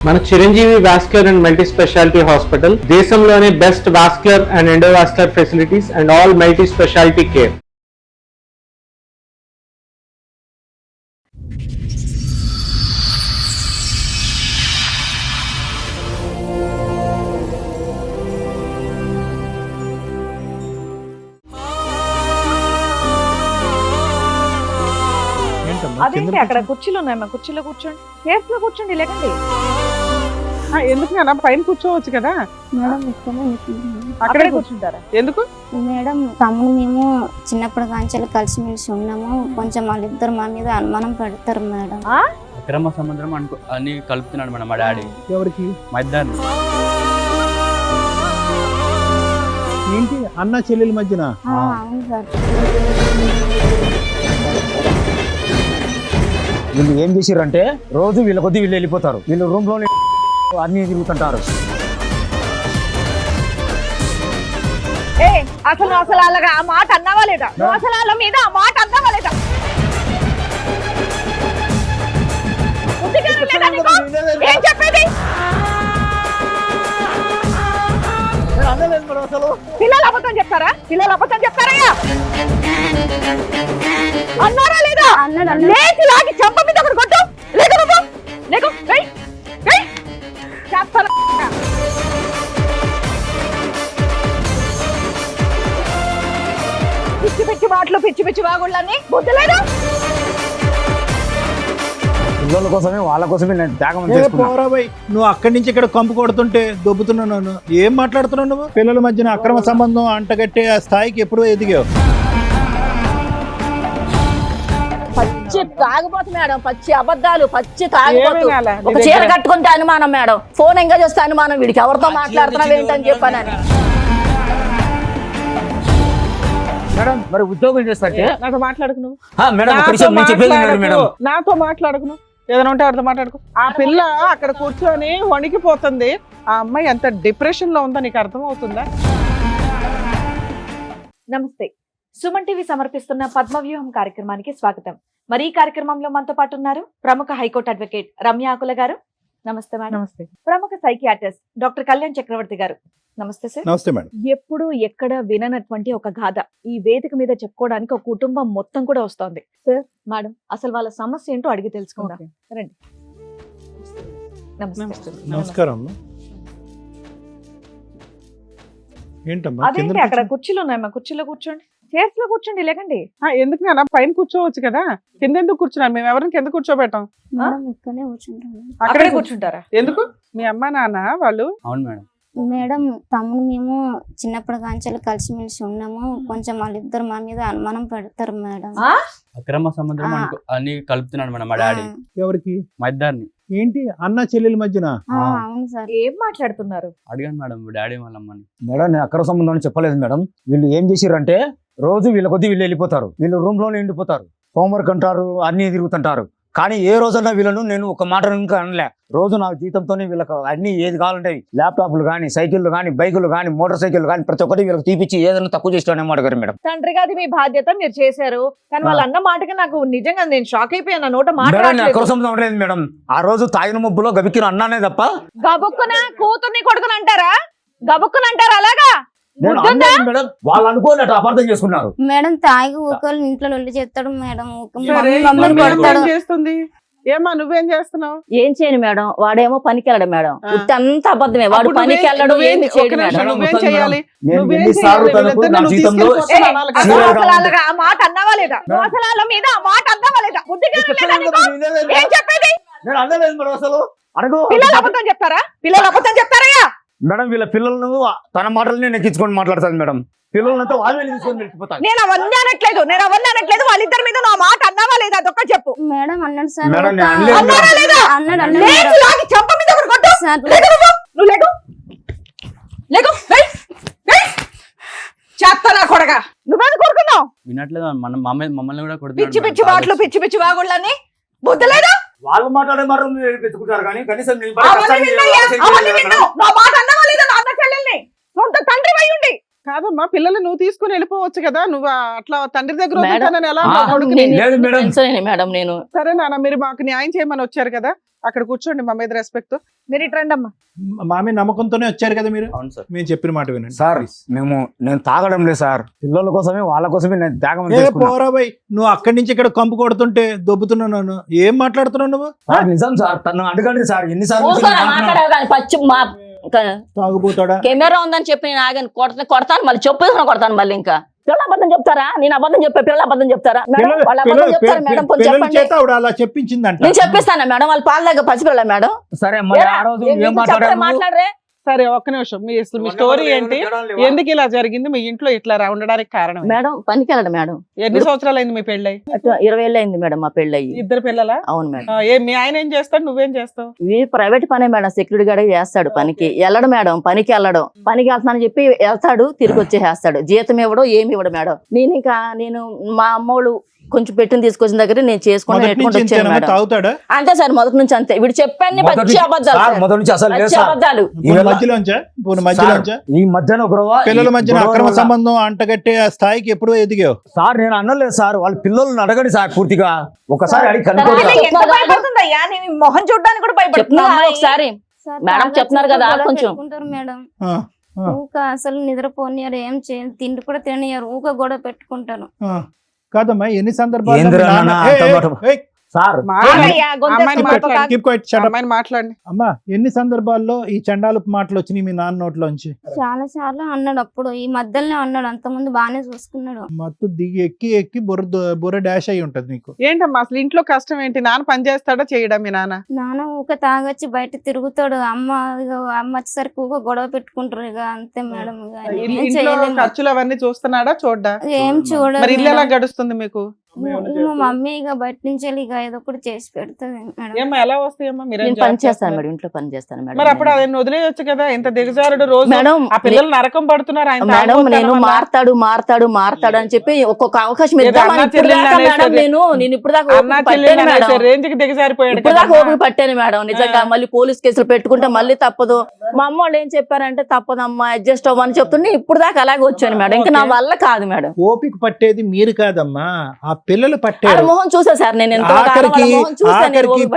మన Chiranjeevi vascular and multi speciality hospital దేశంలోనే best vascular and endovascular facilities and all multi speciality care. అదేంటి అక్కడ కుర్చీలు ఉన్నాయమ్మా, కుర్చీలో కూర్చోండి, సేఫ్ లో కూర్చోండి, లేకండి. ఎందుకు అన్న పైన కూర్చోవచ్చు కదా మేడం. అక్కడే కూర్చుంటారా? ఎందుకు మేడం తమ్ముడు మేము చిన్నప్పుడు కాంచెలు కలిసిమెలిసి ఉన్నాము, కొంచెం వాళ్ళిద్దరు మా మీద అనుమానం పెడతారు మేడం. అక్రమ సంబంధం అని కలుపుతున్నాడు మేడం మా డాడీ. ఎవరికి? మా ఇద్దరిని. ఏంటి అన్న చెల్లెల మధ్యన? అవును సార్. వీళ్ళు ఏం చేసిర్రంటే రోజు వీళ్ళ కొద్ది వీళ్ళు వెళ్ళిపోతారు, వీళ్ళు రూమ్ లో అన్ని తిరుగుతుంటారు. అసలు అసలు అలాగా ఆ మాట అన్నావా లేదా? అసలు వాళ్ళ మీద ఆ మాట అన్నావా లేదా? ఏం చెప్పేది? పిల్లలు అబద్ధం చెప్తారా? పిల్లలు అబద్ధం చెప్తారయ్యా? అన్నారా లేదా? లేచి లాగి చంప మీద ఒకటి కొట్టు. లేకు నువ్వు లేకు. పిచ్చి పిచ్చి మాటలు, పిచ్చి పిచ్చి బాగుళ్ళని బుద్ధి లేదా? పిల్లల కోసమే వాళ్ళ కోసమే నేను త్యాగం ఏ పోరాబాయ్, నువ్వు అక్కడి నుంచి ఇక్కడ కంపు కొడుతుంటే దొబ్బుతున్నాను. ఏం మాట్లాడుతున్నావు నువ్వు? పిల్లల మధ్యన అక్రమ సంబంధం అంటగట్టే ఆ స్థాయికి ఎప్పుడూ ఎదిగావు. పచ్చి తాగుబోతు మేడం, పచ్చి అబద్ధాలు, పచ్చి తాగుబోతు. ఒక చీర కట్టుకుంటే అనుమానం మేడం, ఫోన్ ఎంగేజ్ చేస్తే అనుమానం, వీడికి ఎవరితో మాట్లాడుతున్నావు ఏంటని చెప్పానని. మేడం మరి ఉద్యోగం చేస్తాంటే నాతో మాట్లాడుకు నువ్వు. మేడం నాతో మాట్లాడుకు నువ్వు. ఏదైనా ఉంటే అర్థం మాట్లాడుకో. ఆ పిల్ల అక్కడ కూర్చొని వణికిపోతుంది. ఆ అమ్మాయి ఎంత డిప్రెషన్ లో ఉందో నీకు అర్థం అవుతుందా? నమస్తే, సుమన్ టీవీ సమర్పిస్తున్న పద్మవ్యూహం కార్యక్రమానికి స్వాగతం. మరి ఈ కార్యక్రమంలో మనతో పాటు ఉన్నారు ప్రముఖ హైకోర్టు అడ్వకేట్ రమ్య ఆకుల గారు. నమస్తే మేడం. నమస్తే. ప్రముఖ సైకియాట్రిస్ట్ డాక్టర్ కళ్యాణ్ చక్రవర్తి గారు. నమస్తే సార్. నమస్తే మేడం. ఎప్పుడు ఎక్కడ విననటువంటి ఒక గాథ ఈ వేదిక మీద చెప్పుకోవడానికి ఒక కుటుంబం మొత్తం కూడా వస్తోంది. సార్ మేడం, అసలు వాళ్ళ సమస్య ఏంటో అడిగి తెలుసుకుందాం. రండి. నమస్తే. నమస్కారం. ఏంటమ్మా? అదేంటి అక్కడ కుర్చీలు ఉన్నాయమ్మా, కుర్చీలో కూర్చోండి, సేఫ్ లో కూర్చోండి, లేకండి. ఎందుకు అన్న పైన కూర్చోవచ్చు కదా, కింద ఎందుకు కూర్చున్నాను? మేము ఎవరిని కింద కూర్చోబెట్టాం, మేడం ఇక్కడే కూర్చుంటాము. అక్కడే కూర్చుంటారా? ఎందుకు? మీ అమ్మ నాన్న వాళ్ళు? అవును మేడం. మేడం తమ్ముడు మేము చిన్నప్పుడు కాంచెలు కలిసిమెలిసి ఉన్నాము, కొంచెం వాళ్ళిద్దరు మా మీద అనుమానం పెడతారు మేడం. అక్రమ సంబంధం అని కలుపుతున్నాడు మేడం మా డాడీ. ఎవరికి? మా ఇద్దరిని. ఏంటి అన్న చెల్లెల మధ్యన? అవును సార్. ఏం మాట్లాడుతున్నారు? అడిగాను మేడం డాడీ వాళ్ళ అమ్మని. మేడం నేను అక్రమ సంబంధం అని చెప్పలేదు మేడం. వీళ్ళు ఏం చేసిర్రంటే రోజు వీళ్ళ కొద్ది వీళ్ళు వెళ్ళిపోతారు, వీళ్ళు రూమ్ లోనే ఉండిపోతారు, హోంవర్క్ అంటారు, అన్ని తిరుగుతుంటారు. కానీ ఏ రోజన్నా వీళ్ళను నేను ఒక మాట ఇంకా అనలే. రోజు నా జీతంతోనే వీళ్ళకి అన్ని ఏది కావాలంటే ల్యాప్టాప్లు కానీ, సైకిళ్ళు కానీ, బైకులు కానీ, మోటార్ సైకిల్ కానీ ప్రతి ఒక్కటి వీళ్ళకి తీపిచ్చి ఏదైనా తక్కువ చేస్తానే మాట గారు మేడం. తండ్రిగా అది మీ బాధ్యత, మీరు చేశారు. కానీ వాళ్ళు అన్న మాటకి నాకు నిజంగా నేను షాక్ అయిపోయాను. నా నోట మాట అక్రమ సంబంధం ఉండలేదు మేడం. ఆ రోజు తాగిన మబ్బులో గబిక్కిన అన్నానే తప్ప. గబుక్కున కూతుర్ని కొడుకుని అంటారా? గబుక్కుని అంటారా? అలాగా మేడం వాళ్ళు అనుకోనట్టు అపార్థం చేసుకున్నారు. మేడం తాగి ఒకళ్ళు ఇంట్లో లొల్లి చేస్తాడు మేడం, చేస్తుంది. ఏమా నువ్వేం చేస్తున్నావు? ఏం చేయను మేడం, వాడేమో పనికి వెళ్ళడం మేడం, అంత అబద్ధమే. వాడు పనికి వెళ్ళడం ఏమి చేయడు మేడం. నువ్వేం చేయాలి? ఆ మాట అన్నావా లేదా? మోసలాల మీద ఆ మాట అన్నావా లేదా? ఏం చెప్పేది? పిల్లలు అబద్ధం చెప్తారా? పిల్లలు అబద్ధం చెప్తారయ్యా? మేడం వీళ్ళ పిల్లలను తన మాటలనే నెక్కించుకొని మాట్లాడతాను మేడం. పిల్లలంతా వాళ్ళే తీసుకొని వెళ్ళిపోతాను. నేను అవన్నీ అనట్లేదు, వాళ్ళిద్దరి మీద నా మాట అన్నావా లేదా? అదొక్క చెప్పు. మేడం అన్నాడు సార్. చంప మీద చేస్తానా కొడగా? నువ్వేది కొడుకున్నావు? వినట్లేదు మమ్మల్ని కూడా కొడుతున్నాడు. పిచ్చి పిచ్చి మాటలు, పిచ్చి పిచ్చి బాగుళ్ళని బుద్ధి లేదా? వాళ్ళు మాట్లాడే మాట పెట్టుకుంటారు కానీ కనీసం నా మాట అన్నావా లేదా? నా అన్న చెల్లెల్ని సొంత తండ్రి అయి ఉండి కాదమ్మా పిల్లలు నువ్వు తీసుకుని వెళ్ళిపోవచ్చు కదా నువ్వు అట్లా తండ్రి దగ్గర మేడం, వదులుతానని ఎలా ఆ, అన్నావు కొడుకుని? నేను లేదు మేడం. తెలుసులేండి మేడం నేను సరే నాన్న మీరు మాకు న్యాయం చేయమని వచ్చారు కదా అక్కడ కూర్చోండి మా మీద రెస్పెక్ట్. మీరు ఇటు రండి అమ్మా. మా మీద నమ్మకంతోనే వచ్చారు కదా మీరు. అవును సార్. మేము చెప్పిన మాట వినండి సార్ నేను తాగడం లేదు సార్, పిల్లల కోసమే వాళ్ళ కోసమే నేను త్యాగం ఏ చేసుకున్నా. పోరా బై, నువ్వు అక్కడి నుంచి ఇక్కడ కంపు కొడుతుంటే దొబ్బుతున్నావు నన్ను. ఏం మాట్లాడుతున్నావు నువ్వు? సార్, నిజం సార్, తను అడగండి సార్ ఎన్నిసార్లు ఊరుకోరా మాట్లాడావు కానీ పచ్చి మా తాగుపోతాడా? కెమెరా ఉందని చెప్పి నేను ఆగాను కొడతాను మళ్ళీ చెప్పేసిన కొడతాను మళ్ళీ ఇంకా పిల్లలు అబద్ధం చెప్తారా నేను అబద్ధం చెప్పా పిల్లలు అబద్ధం చెప్తారా మేడం వాళ్ళు అబద్ధం చెప్తారా మేడం కొంచెం పిల్లల చెప్పండి చేత ఆవిడ అలా చెప్పించిందంట. నేను చెప్పిస్తాను మేడం వాళ్ళు పాల దగ్గర పసిపిల్ల మేడం సరే మరి ఆ రోజు ఏం మాట్లాడారు? మాట్లాడరే సరే ఒక్క నిమిషం అసలు మీ స్టోరీ ఏంటి, ఎందుకు ఇలా జరిగింది, మీ ఇంట్లో ఇట్లా ఉండడానికి కారణం ఏంటి? మేడం పనికి వెళ్ళడు మేడం ఎన్ని సంవత్సరాలు అయింది మీ పెళ్ళై? 20 ఏళ్ళు అయింది మేడం మా పెళ్ళయి. ఇద్దరు పిల్లలా? అవును మేడం. మీ ఆయన ఏం చేస్తాడు, నువ్వేం చేస్తావు? ఇవి ప్రైవేట్ పనే మేడం, సెక్యూరిటీ గార్డ్ చేస్తాడు పనికి వెళ్ళడు మేడం, పనికి వెళ్తానని చెప్పి వెళ్తాడు తిరిగి వచ్చేస్తాడు, జీతం ఇవ్వడు ఏమి ఇవ్వడు మేడం. నేను మా అమ్మోళ్ళు కొంచెం పెట్టిన తీసుకొచ్చిన దగ్గర నేను చేసుకుని మొదటి పెట్టుకుంటూ నుంచి వచ్చాను ఇంతేనా? మేడం. తాగుతాడా? అంతే సార్ మొదటి నుంచి అంతే. వీడు చెప్పాను పచ్చి అబద్ధాలు సార్, సార్. మొదటి నుంచి అసలు లేదు పచ్చి సార్. అబద్ధాలు. పోనీ మధ్యలోంచా? పోనీ మధ్యలోంచా? ఈ మధ్యన గొడవ పిల్లల మధ్యన గొడవ అక్రమ వల్ల- సంబంధం అంటగట్టే ఆ స్థాయికి ఎప్పుడో ఎదిగావు. సార్ నేను అనలేదు సార్, వాళ్ళ పిల్లల్ని అడగండి సార్ పూర్తిగా ఒకసారి అడిగి కనుక్కోండి అదే సార్. ఎంత భయపడుతుందయ్యా, నీ మొహం చూడడానికి కూడా చెప్తున్నా భయపడుతున్నా. ఒకసారి సార్, మేడం తాగొచ్చి చెప్తున్నారు కదా, గొడవ కొంచెం. పెట్టుకుంటారు మేడం. ఆ, ఆ, ఊక అసలు నిద్రపోనియారు, ఏం చేయరు, తిండి కూడా తిననియారు, ఊక గొడవ పెట్టుకుంటారు. ఆ. కాదమ్మా, ఎన్ని సందర్భాలు ఏందిరా నాన్న అంత మాట? సార్ ఆగయ్యా, గొంతెత్తి అమ్మాయిని మాట్లాడు. మాట్లాడు. Keep quiet, shut up. అమ్మాయిని మాట్లాడండి. అమ్మా, ఎన్ని సందర్భాల్లో ఈ చండాలపు మాటలు వచ్చినాయి మీ నాన్న నోట్లోంచి? చాలా సార్లు అన్నాడు, అప్పుడు ఈ మధ్యలోనే అన్నాడు, అంతకుముందు బాగానే చూసుకున్నాడు. మత్తు దిగి ఎక్కి బుర్ర డాష్ అయి ఉంటది నీకు. ఏంటమ్మా అసలు ఇంట్లో కష్టం ఏంటి, నాన్న పని చేస్తాడా చేయడా మీ నాన్న? నాన్న ఊక తాగొచ్చి బయట తిరుగుతాడు, అమ్మ వచ్చేసరికి ఊక గొడవ పెట్టుకుంటారు, ఇక అంతే మేడం. ఇక ఏం ఇంట్లో చేయలేము. ఖర్చులు అవన్నీ చూస్తున్నాడా చూడ్డా? ఏం చూడదు మరి ఇల్లు ఎలా మేడం. గడుస్తుంది మీకు? మా మమ్మీ ఇక బయట నుంచి వెళ్ళి ఇక ఏదో ఒకటి చేసి పెడుతుంది మేడం. ఏమ్మా ఎలా వస్తాయమ్మా మీరు నేను పని చేస్తాను మేడం, ఇంట్లో పని చేస్తాను మేడం. మరి అప్పుడు అదన్నీ వదిలేయొచ్చు కదా, ఇంత దిగజారుడు రోజు మేడం ఆ పిల్లలు నరకం పడుతున్నారు ఆయన మేడం తాగుబోతాడు నేను వల్ల. మారతాడు అని చెప్పి ఒక్కొక్క అవకాశం ఏదో ఇద్దామని అన్నా ఇప్పుడు దాకా చెల్లెళ్ళు మేడం అనేసి నేను ఇప్పుడు దాకా అన్నా ఓపిక చెల్లెలు పట్టాను అనేసి మేడం. రేంజ్కి దిగజారిపోయాడు ఇప్పుడు దాకా కదా. ఓపిక పట్టాను మేడం నిజంగా. మళ్ళీ పోలీస్ కేసులు పెట్టుకుంటే మళ్ళీ తప్పదు. మా అమ్మ వాళ్ళు ఏం చెప్పారంటే తప్పదమ్మా అడ్జస్ట్ అవ్వని చెప్తుంటే ఇప్పుడు దాకా అలాగే వచ్చాను మేడం. ఇంకా నా వల్ల కాదు మేడం. ఓపిక పట్టేది మీరు కాదమ్మా, ఆ పిల్లలు వాళ్ళ పట్టారు. మొహం చూసా సార్ నేను ఎంతో ఆఖరికి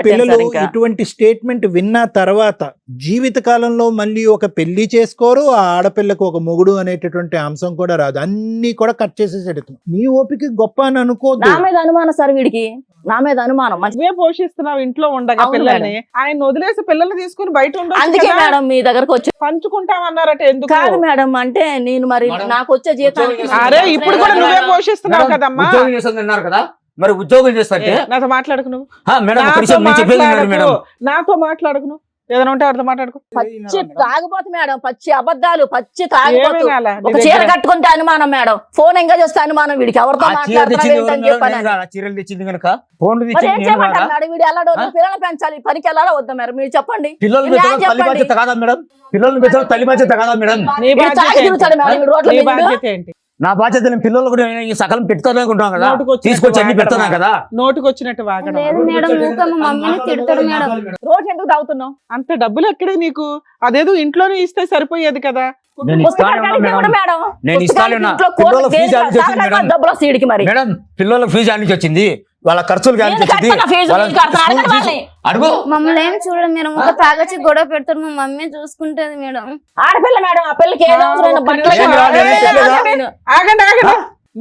పిల్లలు ఇటువంటి స్టేట్మెంట్ విన్న తర్వాత జీవిత కాలంలో మళ్ళీ ఒక పెళ్లి చేసుకోరు, ఆ ఆడపిల్లకు ఒక మొగుడు అనేటటువంటి అంశం కూడా రాదు. అన్ని కూడా కట్ చేసేసాడు. నీ ఓపిక గొప్ప అని అనుకోద్దు. నా మీద అనుమానం సార్ వీడికి, నా మీద అనుమానం. నువ్వే పోషిస్తున్నావు ఇంట్లో ఉండగా అవును పిల్లల్ని, ఆయన వదిలేసి పిల్లల్ని తీసుకుని బయట అందుకే ఉండొచ్చు మేడం మీ దగ్గరకు వచ్చి పంచుకుంటామన్నారట, ఎందుకు? కాదు మేడం అంటే నేను మరి నాకు వచ్చే జీతానికి అరే ఇప్పుడు కూడా నువ్వే పోషిస్తున్నావు కదమ్మా. ఉద్యోగం చేస్తుంది అన్నారు కదా, మరి ఉద్యోగం చేస్తే నాతో మాట్లాడుకు నువ్వు, మేడం ఒక నాతో నిమిషం నేను చెప్పేది వినండి మేడం. మాట్లాడకు, నాతో మాట్లాడుకు నువ్వు, ఏదైనా ఉంటే వాడితో మాట్లాడుకో. పచ్చి తాగుబోతు మేడం, పచ్చి అబద్ధాలు, పచ్చి ఏమీ తాగుబోతు. కాలా నీ ఒక చీర దగ్గర? కట్టుకుంటే అనుమానం మేడం, ఫోన్ ఎంగేజ్ వస్తే అనుమానం, వీడికి ఎవరితో ఆ చీర మాట్లాడుతున్నావు తెచ్చింది ఏంటని ఎవరు చెప్పాను. మేడం? ఆ చీరలు తెచ్చింది కనుక ఫోన్లు మరి తెచ్చింది ఏం నేను చేయమంటారు కదా? మేడం? వీడు ఎలా పిల్లలు పెంచాలి, పనికి వెళ్ళాలా వద్దా మేడం మీరు చెప్పండి. పిల్లల్ని మీరు పెంచడం తల్లి చెప్పండి. బాధ్యత కాదా మేడం? పిల్లల్ని పెంచడం తల్లి బాధ్యత కాదా మేడం? నీ వీడు బాధ్యత తాగి తిరుగుతాడు మేడం, వీడు రోడ్ల నీ మీద. బాధ్యత ఏంటి? నా బాధ్యత నేను పిల్లలు కూడా ఈ సకలం పెడతాను అనుకుంటున్నాం కదా, నోటికొచ్చినట్టు తీసుకొచ్చి అన్ని పెడతాను వాగడం. కదా. నోటికి వచ్చినట్టు వాగడం. లేదు మేడం, ఊక మా మమ్మీని తిడతాడు మేడం. రోజు ఎందుకు తాగుతున్నావు? అంత డబ్బులు ఎక్కడే నీకు? అదేదో ఇంట్లోనే ఇస్తే సరిపోయేది కదా. నేను ఇస్తానే పుస్తకాలు ఉన్నా కాడికి ఇవ్వడు మేడం. నేను ఇస్తానే ఉన్నా. పుస్తకాలు ఇంట్లో పిల్లల ఫీజు దేనికి ఆడికి వచ్చింది తాగడానికి మేడం. డబ్బులు వస్తాయి వీడికి మరి. మేడం పిల్లల ఫీజు ఆడి నుంచి వచ్చింది, వాళ్ళ ఖర్చులు గాలి నేను వచ్చింది, కడతాను ఫీజు, వాళ్ళ నేను కడతాను, స్కూల్ అడగండి ఫీజు. వాళ్ళని. అడుగు మమ్మల్ని ఏం చూడదు మేడం, ఊక తాగొచ్చి గొడవ పెడతాడు, మా మమ్మీ చూసుకుంటది మేడం. ఆడపిల్ల మేడం, ఆ పిల్లకి ఏదో అవసరమైన ఒక్క బట్టలు నిమిషం. కావాలి. ఏయ్, ఏదో ఆగండి. నేను- ఆగండి ఆగండి.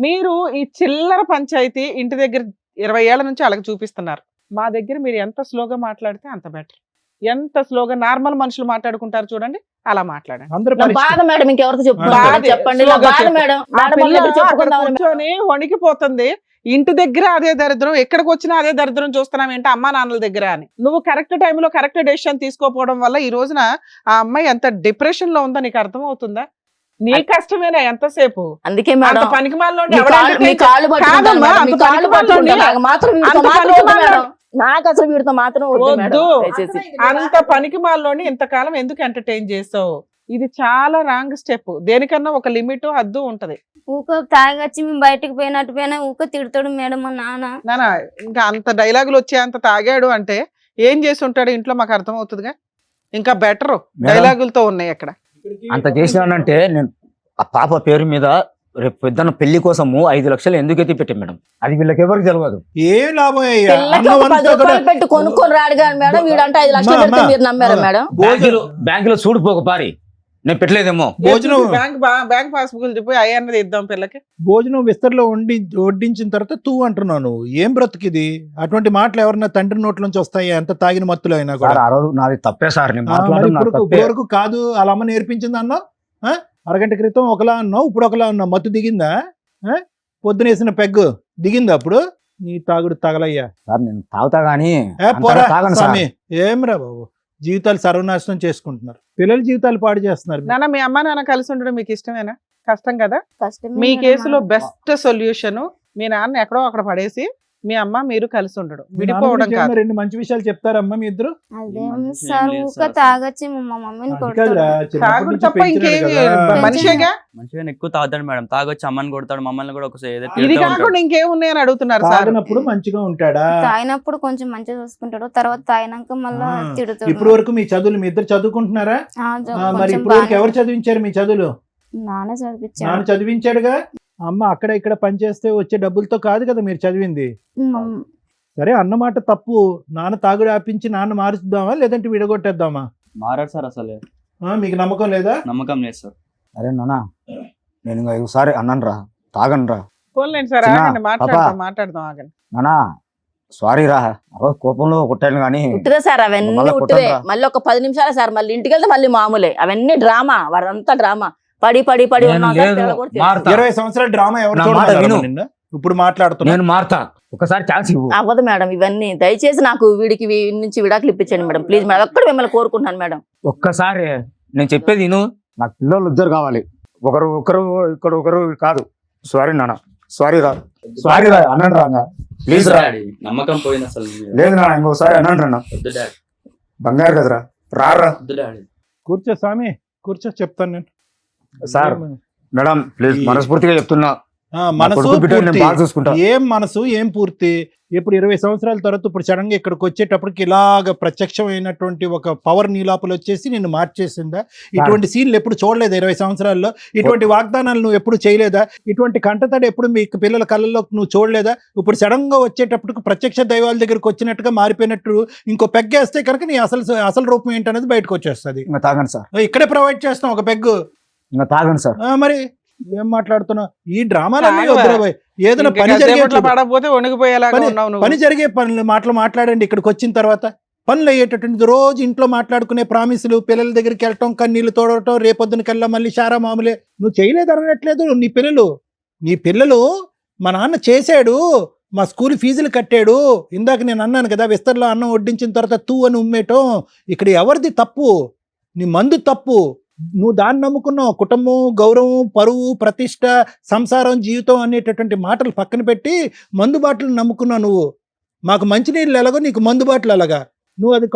మీరు ఈ చిల్లర పంచాయతీ ఇంటి దగ్గర 20 ఏళ్ల నుంచి అలాగ చూపిస్తున్నారు. మా దగ్గర మీరు ఎంత స్లోగా మాట్లాడితే అంత బెటర్. ఎంత స్లోగా నార్మల్ మనుషులు మాట్లాడుకుంటారు చూడండి, అలా మాట్లాడండి. అందరూ నా పరిస్థితి. బాధ మేడం ఇంకెవరితో చెప్పుకుంటారు బాధే, చెప్పండి. నా స్లోగా బాధ చెప్పు. మేడం, ఆ మేడం పిల్ల వాళ్ళ దగ్గర అక్కడ చెప్పుకుందాం. కూర్చొని వణికిపోతుంది. ఇంటి దగ్గర అదే దరిద్రం, ఎక్కడికి వచ్చినా అదే దరిద్రం చూస్తున్నాం ఏంటి అమ్మా నాన్నల దగ్గర అని. నువ్వు కరెక్ట్ టైంలో కరెక్ట్ డెసిషన్ తీసుకోకపోవడం వల్ల ఈ రోజున ఆ అమ్మాయి ఎంత డిప్రెషన్ లో ఉందో నీకు అర్థం అవుతుందా? నీ కష్టమేనా ఎంతసేపు? అందుకే అంత మేడం పనికి మీ కాళ్ళు పట్టుకుంటాను కాదమ్మా, మేడం, మీ అంత కాళ్ళు పనికి పట్టుకుంటాను. మాలోని- నాకు మాత్రం వీడితో అంత మాత్రం పనికి వద్దు మాలోని- మేడం. నాకు అసలు వీడితో మాత్రం వద్దు మేడం, వద్దు. దయచేసి. అంత పనికి మాలోని ఇంతకాలం ఎందుకు ఎంటర్టైన్ చేసావు? ఇది చాలా రాంగ్ స్టెప్. దేనికన్నా ఒక లిమిట్ హద్దు ఉంటది. ఊక తాగొచ్చి మేము బయటకు పోయినట్టు పోయినా ఊక తిడతాడు మేడం మా నాన్న. నానా ఇంకా అంత డైలాగులు వచ్చే అంత తాగాడు అంటే ఏం చేసి ఉంటాడు ఇంట్లో మాకు అర్థం అవుతుందిగా. ఇంకా బెటర్ మేడం. డైలాగులతో ఉన్నాయి అక్కడ. అంత చేసినానంటే నేను ఆ పాప పేరు మీద రేపు పెద్దన్న పెళ్లి కోసము 5 లక్షలు ఎందుకు ఎత్తి పెట్టాం మేడం, అది వీళ్ళకి ఎవరికి తెలియదు. ఏం లాభం అయ్యా? పిల్లకి ఒక 10 రూపాయలు పెట్టి కొనుక్కొని రాడు కానీ మేడం, వీడంటే 5 లక్షలు అమ్మా, పెడితే మీరు నమ్మారా మేడం? బ్యాంకులో చూడిపోక పారి, నేను పెట్టలేదేమో. భోజనం బ్యాంక్ పాస్బుక్ చెప్పి అయ్యన్నది ఇద్దాం పిల్లకి. భోజనం విస్తరలో వడ్డించిన తర్వాత తూ అంటున్నావు నువ్వు. ఏం బ్రతుకిది? అటువంటి మాటలు ఎవరన్నా తండ్రి నోట్ల నుంచి వస్తాయి ఎంత తాగిన మత్తులో అయినా కూడా? సార్, ఆ రోజు నాది తప్పే సార్, నేను మరి మాట్లాడడం నాది ఇప్పుడు తప్పే. వరకు కాదు వాళ్ళ అమ్మ నేర్పించింది అన్నావు. అరగంట క్రితం ఒకలా అన్నావు, ఇప్పుడు ఒకలా అన్నావు. మత్తు దిగిందా? పొద్దునేసిన పెగ్గు దిగిందా? అప్పుడు నీ తాగుడు తగలయ్యా. సార్ నేను తాగుతా గానీ పోరా తాగను సార్. స్వామి, ఏమిరా బాబు, జీవితాలు సర్వనాశనం చేసుకుంటున్నారు, పిల్లల జీవితాలు పాడు చేస్తున్నారు. నాన్న మీ అమ్మ నాన్న కలిసి ఉండడం మీకు ఇష్టమేనా? కష్టం కదా? కష్టమే మీ మేడం. కేసులో బెస్ట్ సొల్యూషన్ మీ నాన్న ఎక్కడో అక్కడ పడేసి మీ అమ్మ మీరు కలిసి ఉండడం, మీ నాన్న విడిపోవడం గురించి కాదు. ఏమన్నా 2 మంచి విషయాలు చెప్తారమ్మా మీ ఇద్దరు? అదేం మంచి సార్ ఏం లేదు ఊక సార్. తాగొచ్చి మా మమ్మీని అది కాదురా, కొడతాడు. చిన్నప్పటి తాగుడు నుంచి తప్ప పెంచినాడు ఇంకేమి కదా. మనిషిగా. మంచిగా ఎక్కువ తాగుతాడు మేడం, తాగొచ్చి అమ్మని కొడతాడు, మమ్మల్ని కూడా ఒకసారి ఏదో ఇది తిడుతూ ఉంటాడు. కాకుండా ఇంకేమున్నాయని అడుగుతున్నారు సార్. తాగినప్పుడు మంచిగా ఉంటాడా? తాగినప్పుడు కొంచెం మంచిగా చూసుకుంటాడు, తర్వాత తాగినాక మళ్ళా తిడుతాడు. ఇప్పుడు వరకు మీ చదువులు మీ ఇద్దరు చదువుకుంటున్నారా? మరి కొంచెం ఇప్పుడు వరకు బాగానే- ఎవరు చదివించారు మీ చదువులు? నాన్న చదివించాడు. నాన్న చదివించాడుగా. అమ్మ అక్కడ ఇక్కడ పనిచేస్తే వచ్చే డబ్బులతో కాదు కదా మీరు చదివింది. మమ్- సరే అన్నమాట తప్పు. నాన్న తాగుడు ఆపించి నాన్న మారుద్దామా లేదంటే విడగొట్టేద్దామా? మారాడు సార్, అసలు మీకు నమ్మకం లేదా? నమ్మకం లేదు సార్. అరే నాన్న, నేను ఇంకా ఒకసారి అన్నాను రా, తాగను రా పోన్లేండి సార్, చిన్న, ఆగండి, మాట్లాడదాం ఆగండి. నానా, సారీ రా, ఆ రోజు కోపంలో కొట్టాను కానీ ఉట్టిదే సార్, అవన్నీ మళ్ళా ఉట్టిదే. కొట్టండ్రా. మళ్ళీ ఒక 10 నిమిషాలే సార్, మళ్ళీ ఇంటికి వెళ్తే మళ్ళీ మామూలే. అవన్నీ డ్రామా, వారంతా డ్రామా. పడి నేను ఉన్నాం లేదు, సార్, కూడా తెలుసు. మారుతా. 20 సంవత్సరాల డ్రామా ఎవరు నా మాట చూడమన్నారమ్మా విను. నిన్ను? ఇప్పుడు మాట్లాడుతున్నా. నేను మారుతా, ఒకసారి ఛాన్స్ ఇవ్వు. అవ్వదు మేడం ఇవన్నీ. దయచేసి నాకు వీడికి నుంచి విడాకులు ఇప్పించండి మేడం, ప్లీజ్ మేడం. ఒక్కడు మిమ్మల్ని కోరుకుంటున్నాను మేడం. ఒక్కసారి నేను చెప్పేది విను. నాకు పిల్లలు 2 కావాలి, ఒకరు ఇక్కడ ఒకరు కాదు. సారీ నాన్న, సారీ రా అన్నాను రా, ప్లీజ్ రా. డాడీ నమ్మకం పోయింది అసలు. లేదు నాన్న, ఇంకోసారి అన్నాను రా, వద్దు డాడీ, బంగారు కదరా, రారా. వద్దు డాడీ. కూర్చో స్వామి, కూర్చో, చెప్తాను నేను. సార్ మేడం ప్లీజ్, మనస్ఫూర్తిగా చెప్తున్నా, మనసు కొడుకు బిడ్డని నేను పూర్తి. బాగా చూసుకుంటా. ఏం మనసు ఏం పూర్తి? ఇప్పుడు 20 సంవత్సరాల తర్వాత ఇప్పుడు సడన్ గా ఇక్కడికి వచ్చేటప్పటికి ఇలాగ ప్రత్యక్షమైనటువంటి ఒక పవర్ నీలాపలు వచ్చేసి నిన్ను మార్చేసిందా? ఇటువంటి సీన్లు ఎప్పుడు చూడలేదా 20 సంవత్సరాల్లో? ఇటువంటి వాగ్దానాలు నువ్వు ఎప్పుడు చేయలేదా? ఇటువంటి కంటతడి ఎప్పుడు మీ పిల్లల కళ్ళల్లో నువ్వు చూడలేదా? ఇప్పుడు సడన్ గా వచ్చేటప్పటికి ప్రత్యక్ష దైవాల దగ్గరికి వచ్చినట్టుగా మారిపోయినట్టు ఇంకో పెగ్గేస్తే కనుక నీ అసలు రూపం ఏంటనేది బయటకు వచ్చేస్తుంది. ఇంకా తాగండి సార్, ఇక్కడే ప్రొవైడ్ చేస్తాం ఒక పెగ్గు. ఇంకా తాగండి సార్. మరి ఏం మాట్లాడుతున్నావు? ఈ డ్రామాలన్నీ తాగవా? వద్దురా భయ్. ఏదైనా ఇంకా పని కాసేపట్లో జరిగే పడకపోతే వణికిపోయేలాగా ఉన్నావు నువ్వు. పని జరిగే మాటలు మాట్లాడండి. ఇక్కడికి వచ్చిన తర్వాత పనులు అయ్యేటటువంటి రోజు ఇంట్లో మాట్లాడుకునే ప్రామిసులు, పిల్లల దగ్గరికి వెళ్ళటం, కన్నీళ్లు తోడటం, రేపొద్దున కల్లా మళ్ళీ శారా మామూలే. నువ్వు చేయలేదు అనట్లేదు. నీ పిల్లలు మా నాన్న చేశాడు, మా స్కూల్ ఫీజులు కట్టాడు. ఇందాక నేను అన్నాను కదా, విస్తర్లో అన్నం వడ్డించిన తర్వాత తూ అని ఉమ్మేయటం. ఇక్కడ ఎవరిది తప్పు? నీ మందు తప్పు. నువ్వు దాన్ని నమ్ముకున్నావు. కుటుంబం, గౌరవం, పరువు, ప్రతిష్ట, సంసారం, జీవితం అనేటటువంటి మాటలు పక్కన పెట్టి మందు బాటలు నమ్ముకున్నావు నువ్వు. మాకు మంచినీళ్ళు ఎలాగో నీకు మందు బాటలు అలాగా. నువ్వు అది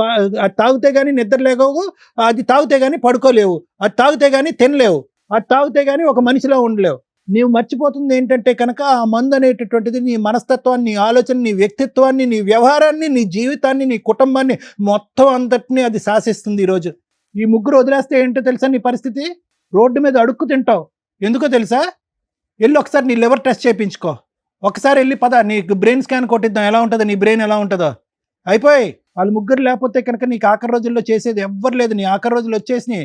తాగితే కానీ నిద్ర లేవు, అది తాగితే కానీ పడుకోలేవు, అది తాగితే కానీ తినలేవు, అది తాగితే కానీ ఒక మనిషిలో ఉండలేవు. నీవు మర్చిపోతుంది ఏంటంటే కనుక ఆ మందు అనేటటువంటిది నీ మనస్తత్వాన్ని, నీ ఆలోచన, నీ వ్యక్తిత్వాన్ని, నీ వ్యవహారాన్ని, నీ జీవితాన్ని, నీ కుటుంబాన్ని మొత్తం అంతటినీ అది శాసిస్తుంది. ఈరోజు ఈ ముగ్గురు వదిలేస్తే ఏంటో తెలుసా నీ పరిస్థితి? రోడ్డు మీద అడుక్కు తింటావు. ఎందుకో తెలుసా? వెళ్ళి ఒకసారి నీ లివర్ టెస్ట్ చేయించుకో. ఒకసారి వెళ్ళి పద, నీకు బ్రెయిన్ స్కాన్ కొట్టిద్దాం, ఎలా ఉంటుందో నీ బ్రెయిన్ ఎలా ఉంటుందో. అయిపోయి వాళ్ళు ముగ్గురు లేకపోతే కనుక నీకు ఆఖరి రోజుల్లో చేసేది ఎవ్వరు లేదు. నీ ఆఖరి రోజులు వచ్చేసినాయి,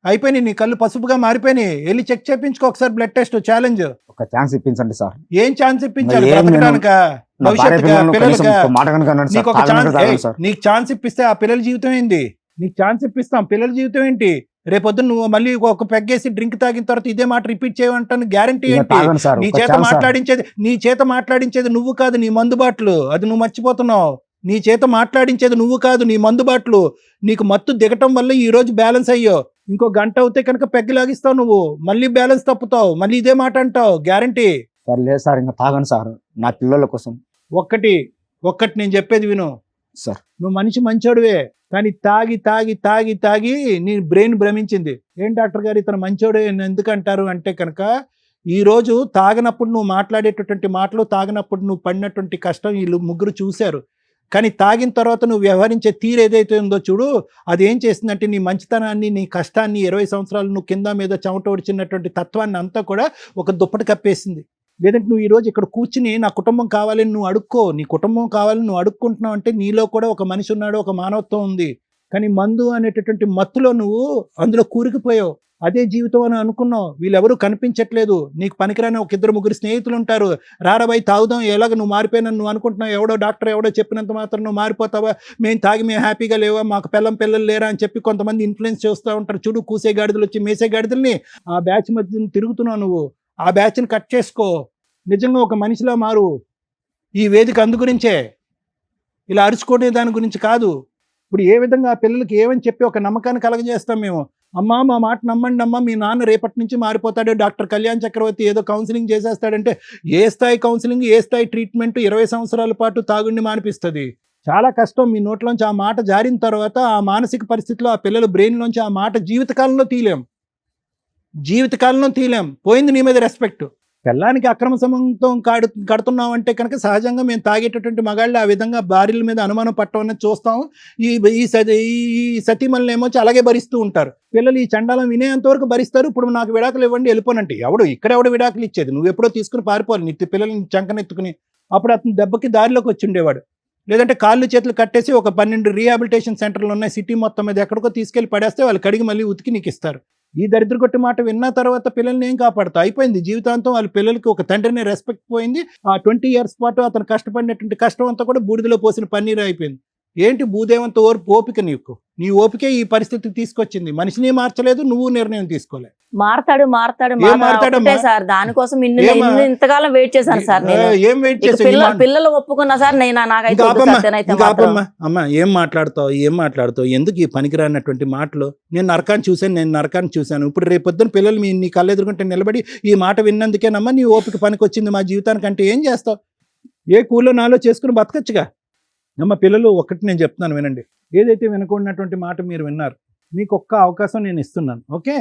అయిపోయినాయి, నీ కళ్ళు పసుపుగా మారిపోయినాయి. వెళ్ళి చెక్ చేయించుకో ఒకసారి, బ్లడ్ టెస్ట్, ఛాలెంజ్. ఒక ఛాన్స్ ఇప్పించండి సార్. ఏం ఛాన్స్ ఇప్పించాలి? ఏం బ్రతకడానిక, నా భార్య భవిష్యత్తుగా, పిల్లలను కనీసం పిల్లలుగా? ఒక మాట కనుక అనండి సార్, నీకు ఒక తాగనక ఛాన్స్, తాగను సార్. నీకు ఛాన్స్ ఇప్పిస్తే ఆ పిల్లల జీవితం ఏంది? నీకు ఛాన్స్ ఇప్పిస్తాం, పిల్లల జీవితం ఏంటి? రేపొద్దున నువ్వు మళ్ళీ ఒక పెగ్గేసి డ్రింక్ తాగిన తర్వాత ఇదే మాట రిపీట్ చేయమంటాను గ్యారంటీ ఇంకా ఏంటి? తాగను సార్, నీ ఒక చేత ఛాన్స్ సార్. మాట్లాడించేది నువ్వు కాదు, నీ మందు బాటలు. అది నువ్వు మర్చిపోతున్నావు. నీ చేత మాట్లాడించేది నువ్వు కాదు, నీ మందు బాటలు. నీకు మత్తు దిగటం వల్ల ఈ రోజు బ్యాలెన్స్ అయ్యో. ఇంకో గంట అవుతే కనుక పెగ్గు లాగిస్తావు నువ్వు, మళ్ళీ బ్యాలెన్స్ తప్పుతావు, మళ్ళీ ఇదే మాట అంటావు గ్యారంటీ. సార్ లేదు సార్, ఇంకా తాగను సార్, నా పిల్లల కోసం. ఒక్కటి నేను చెప్పేది విను సార్. నువ్వు మనిషి మంచోడువే, కానీ తాగి తాగి తాగి తాగి నీ బ్రెయిన్ భ్రమించింది. ఏం డాక్టర్ గారు ఇతను మంచోడే ఎందుకు అంటారు అంటే కనుక, ఈ రోజు తాగినప్పుడు నువ్వు మాట్లాడేటటువంటి మాటలు, తాగినప్పుడు నువ్వు పడినటువంటి కష్టం వీళ్ళు ముగ్గురు చూశారు. కానీ తాగిన తర్వాత నువ్వు వ్యవహరించే తీరు ఏదైతే ఉందో చూడు, అది ఏం చేసిందంటే నీ మంచితనాన్ని, నీ కష్టాన్ని, 20 సంవత్సరాలు నువ్వు కింద మీద చెమట ఒడిచినటువంటి తత్వాన్ని అంతా కూడా ఒక దుప్పటి కప్పేసింది. లేదంటే నువ్వు ఈరోజు ఇక్కడ కూర్చుని నా కుటుంబం కావాలని నువ్వు అడుక్కో, నీ కుటుంబం కావాలని నువ్వు అడుక్కుంటున్నావు అంటే నీలో కూడా ఒక మనిషి ఉన్నాడు, ఒక మానవత్వం ఉంది. కానీ మందు అనేటటువంటి మత్తులో నువ్వు అందులో కూరుకుపోయావు. అదే జీవితం అని అనుకున్నావు. వీళ్ళెవరూ కనిపించట్లేదు. నీకు పనికిరాని ఒక 2-3 స్నేహితులు ఉంటారు. రారాబాయి తాగుదాం, ఎలాగ నువ్వు మారిపోయినని నువ్వు అనుకుంటున్నావు. ఎవడో డాక్టర్ ఎవడో చెప్పినంత మాత్రం నువ్వు మారిపోతావా? మేము తాగి మేము హ్యాపీగా లేవా, మాకు పిల్లలు లేరా అని చెప్పి కొంతమంది ఇన్ఫ్లుయెన్స్ చేస్తూ ఉంటారు. చూడు, కూసే గాడిదలు వచ్చి మేసే గాడిదల్ని ఆ బ్యాచ్ మధ్య తిరుగుతున్నావు నువ్వు. ఆ బ్యాచ్ని కట్ చేసుకో, నిజంగా ఒక మనిషిలా మారు. ఈ వేదిక అందు గురించే, ఇలా అరుచుకునే దాని గురించి కాదు. ఇప్పుడు ఏ విధంగా ఆ పిల్లలకి ఏమని చెప్పి ఒక నమ్మకాన్ని కలగజేస్తాం మేము. అమ్మా మా మాట నమ్మండి అమ్మా, మీ నాన్న రేపటి నుంచి మారిపోతాడు, డాక్టర్ కళ్యాణ్ చక్రవర్తి ఏదో కౌన్సిలింగ్ చేసేస్తాడంటే ఏ స్థాయి కౌన్సిలింగ్, ఏ స్థాయి ట్రీట్మెంట్ 20 సంవత్సరాల పాటు తాగుండి మానిపిస్తుంది. చాలా కష్టం. మీ నోట్లోంచి ఆ మాట జారిన తర్వాత ఆ మానసిక పరిస్థితిలో ఆ పిల్లల బ్రెయిన్లోంచి ఆ మాట జీవితకాలంలో తీలేం. పోయింది నీ మీద రెస్పెక్ట్. పిల్లానికి అక్రమ సంబంధం కడుతున్నాం అంటే కనుక సహజంగా మేము తాగేటటువంటి మగాళ్ళు ఆ విధంగా భార్యల మీద అనుమానం పట్టడం అనేది చూస్తాం. ఈ సతీమణులు ఏమొచ్చి అలాగే భరిస్తూ ఉంటారు. పిల్లలు ఈ చండాలం వినేంతవరకు భరిస్తారు. ఇప్పుడు నాకు విడాకులు ఇవ్వండి వెళ్ళిపోనంటే ఎవడు విడాకులు ఇచ్చేది? నువ్వు ఎప్పుడో తీసుకుని పారిపోవాలి నీ పిల్లల్ని చంకనెత్తుకుని. అప్పుడు అతను దెబ్బకి దారిలోకి వచ్చి ఉండేవాడు. లేదంటే కాళ్ళు చేతులు కట్టేసి ఒక 12 రీహాబిలిటేషన్ సెంటర్లు ఉన్నాయి సిటీ మొత్తం మీద, ఎక్కడికో తీసుకెళ్ళి పడేస్తే వాళ్ళు కడిగి మళ్ళీ ఉతికి నీకు ఇస్తారు. ఈ దరిద్ర కొట్టి మాట విన్న తర్వాత పిల్లల్ని ఏం కాపాడుతా? అయిపోయింది జీవితాంతం. వాళ్ళ పిల్లలకి ఒక తండ్రిని రెస్పెక్ట్ పోయింది. ఆ 20 years పాటు అతను కష్టపడినటువంటి కష్టం అంతా కూడా బూడిదలో పోసిన పన్నీరు అయిపోయింది. ఏంటి భూదేవంత ఓపిక నీకు? నీ ఓపికే ఈ పరిస్థితికి తీసుకొచ్చింది. మనిషిని మార్చలేదు, నువ్వు నిర్ణయం తీసుకోలేదు. మారతాడు సార్. దానికోసం ఇంతకాలం వెయిట్ చేశాను సార్. ఏం వెయిట్ చేశాను? పిల్లలు ఒప్పుకున్నా సార్. అమ్మా ఏం మాట్లాడుతావు? ఎందుకు ఈ పనికిరానటువంటి మాటలు? నేను నరకాన్ని చూశాను. ఇప్పుడు రేపొద్దున పిల్లలు నీ కళ్ళు ఎదుర్కొంటే నిలబడి ఈ మాట విన్నందుకేనమ్మా నీ ఓపిక పనికొచ్చింది మా జీవితానికి అంటే ఏం చేస్తావు? ఏ కూలో నాలో చేసుకుని బతకచ్చుగా. అమ్మ పిల్లలు, ఒకటి నేను చెప్తున్నాను వినండి. ఏదైతే వినకూడనటువంటి మాట మీరు విన్నారు, మీకు ఒక్క అవకాశం నేను ఇస్తున్నాను. ఓకే,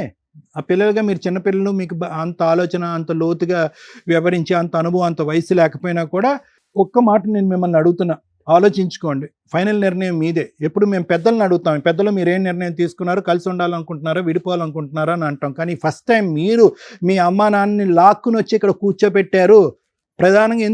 ఆ పిల్లలుగా మీరు చిన్నపిల్లలు, మీకు అంత ఆలోచన, అంత లోతుగా వివరించి అంత అనుభవం, అంత వయసు లేకపోయినా కూడా ఒక్క మాట నేను మిమ్మల్ని అడుగుతున్నా, ఆలోచించుకోండి. ఫైనల్ నిర్ణయం మీదే. ఎప్పుడు మేము పెద్దలను అడుగుతాం, పెద్దలు మీరు ఏం నిర్ణయం తీసుకున్నారు, కలిసి ఉండాలనుకుంటున్నారా, విడిపోవాలనుకుంటున్నారా అని అంటాం. కానీ ఫస్ట్ టైం మీరు మీ అమ్మా నాన్నని లాక్కుని వచ్చి ఇక్కడ కూర్చోబెట్టారు. ప్రధానంగా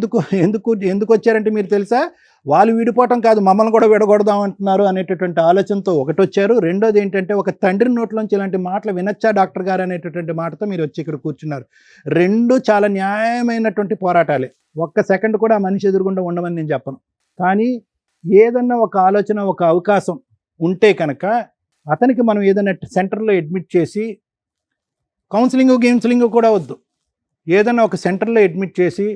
ఎందుకు వచ్చారంటే మీరు తెలుసా? వాళ్ళు విడిపోవటం కాదు, మమ్మల్ని కూడా విడగొడదాం అంటున్నారు అనేటటువంటి ఆలోచనతో ఒకటి వచ్చారు. రెండోది ఏంటంటే, ఒక తండ్రి నోట్లోంచి ఇలాంటి మాటలు వినొచ్చా డాక్టర్ గారు అనేటటువంటి మాటతో మీరు వచ్చి ఇక్కడ కూర్చున్నారు. రెండు చాలా న్యాయమైనటువంటి పోరాటాలే. ఒక్క సెకండ్ కూడా ఆ మనిషి ఎదురుగుండా ఉండమని నేను చెప్పను. కానీ ఏదన్నా ఒక ఆలోచన, ఒక అవకాశం ఉంటే కనుక అతనికి మనం ఏదైనా సెంటర్లో అడ్మిట్ చేసి, కౌన్సిలింగ్ కూడా వద్దు, ఏదైనా ఒక సెంటర్లో అడ్మిట్ చేసి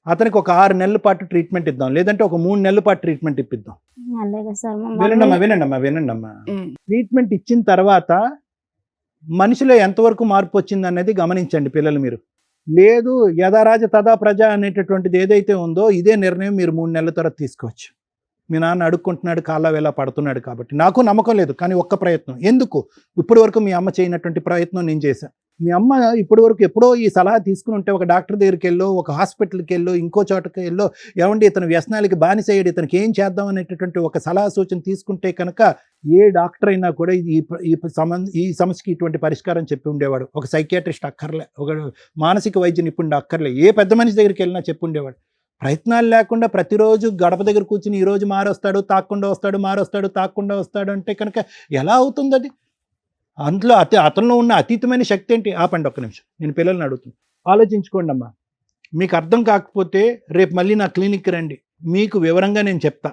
అతనికి ఒక 6 నెలల పాటు ట్రీట్మెంట్ ఇద్దాం, లేదంటే ఒక 3 నెలల పాటు ట్రీట్మెంట్ ఇప్పిద్దాం. వినండమ్మా. ట్రీట్మెంట్ ఇచ్చిన తర్వాత మనిషిలో ఎంతవరకు మార్పు వచ్చింది అనేది గమనించండి పిల్లలు మీరు. లేదు యథారాజ తదా ప్రజ అనేటటువంటిది ఏదైతే ఉందో ఇదే నిర్ణయం మీరు 3 నెలల తర్వాత తీసుకోవచ్చు. మీ నాన్న అడుక్కుంటున్నాడు, కాళ్ళ వేళ పడుతున్నాడు కాబట్టి. నాకు నమ్మకం లేదు, కానీ ఒక్క ప్రయత్నం. ఎందుకు ఇప్పటి వరకు మీ అమ్మ చేయనటువంటి ప్రయత్నం నేను చేశాను. మీ అమ్మ ఇప్పటి వరకు ఎప్పుడో ఈ సలహా తీసుకుని ఉంటే ఒక డాక్టర్ దగ్గరికి వెళ్ళో, ఒక హాస్పిటల్కి వెళ్ళో, ఇంకో చోటకి వెళ్ళో, ఏమండి ఇతను వ్యసనాలకి బానిసయ్యాడు, ఇతనికి ఏం చేద్దాం అనేటటువంటి ఒక సలహా సూచన తీసుకుంటే కనుక ఏ డాక్టర్ అయినా కూడా ఈ సమస్యకి ఇటువంటి పరిష్కారం చెప్పి ఉండేవాడు. ఒక సైకియాట్రిస్ట్ అక్కర్లే, ఒక మానసిక వైద్య నిపుణుడు అక్కర్లే, ఏ పెద్ద మనిషి దగ్గరికి వెళ్ళినా చెప్పి ఉండేవాడు. ప్రయత్నాలు లేకుండా ప్రతిరోజు గడప దగ్గర కూర్చుని ఈరోజు మారొస్తాడు, తాకుండా వస్తాడు అంటే కనుక ఎలా అవుతుంది అది? అందులో అతనిలో ఉన్న అతీతమైన శక్తి ఏంటి? ఆపండి ఒక్క నిమిషం, నేను పిల్లల్ని అడుగుతున్నాను. ఆలోచించుకోండి అమ్మా. మీకు అర్థం కాకపోతే రేపు మళ్ళీ నా క్లినిక్కి రండి, మీకు వివరంగా నేను చెప్తా.